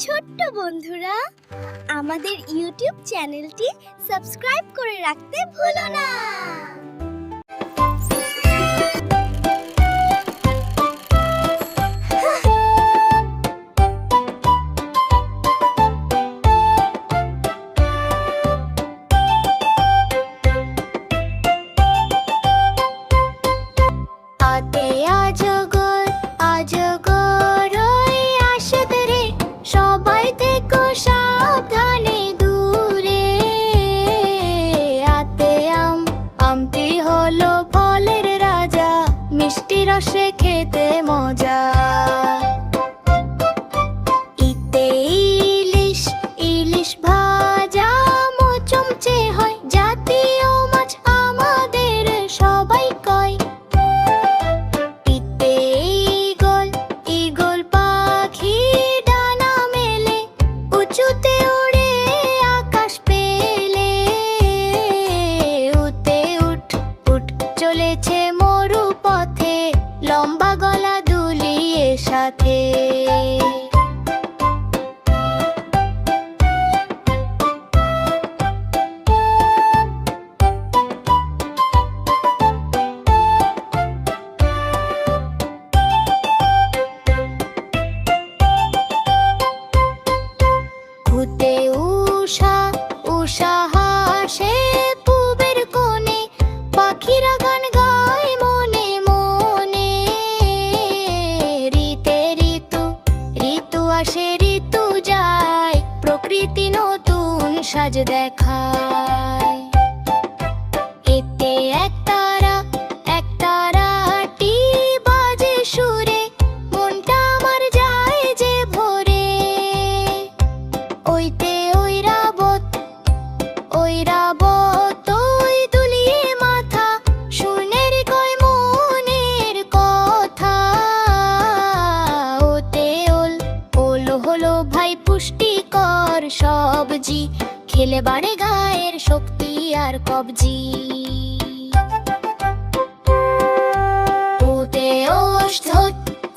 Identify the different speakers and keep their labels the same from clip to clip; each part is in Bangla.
Speaker 1: ছোট্ট বন্ধুরা, আমাদের ইউটিউব চ্যানেলটি সাবস্ক্রাইব করে রাখতে ভুলো না।
Speaker 2: রসে খেতে মজা। ইতে ইলিশ, ইলিশ ভাজা মোচমচে হয়, জাতীয় মাছ আমাদের সবাই কয়। ইতে ঈগল, ঈগল পাখি ডানা মেলে উঁচুতে উড়ে আকাশ পেলে। উতে উঠ উঠ চলেছে মরু পথে, লম্বা গলা দুলিয়ে সাথে। ঘুতে উষা, উষা হাসে পূবের কোণে, পাখিরা গান গায় মনে মনে। ঋতে ঋতু, ঋতু আসে ঋতু যায়, প্রকৃতি নতুন সাজ দেখায়। এতে একতারা, একতারাটি বাজে সুরে, মনটা আমার যায় যে ভরে। ওইতে ঐরাবত, ঐরাবত ওই দুলিয়ে মাথা, শুনের কয় মনের কথা। ওতে ওল, ওল হলো ভাই পুষ্টিকর সবজি, খেলে বাড়ে গায়ের শক্তি আর কবজি। ওতে ওষধ,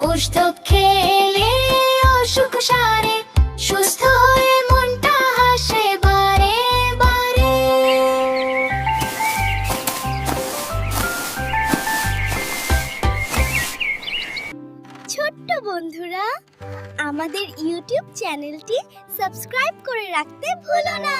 Speaker 2: ওষধ খেলে অসুখ সারে, সুস্থ হয়ে মনটা হাসে বারে বারে।
Speaker 1: ছোট্ট বন্ধুরা, আমাদের ইউটিউব চ্যানেলটি সাবস্ক্রাইব করে রাখতে ভুলো না।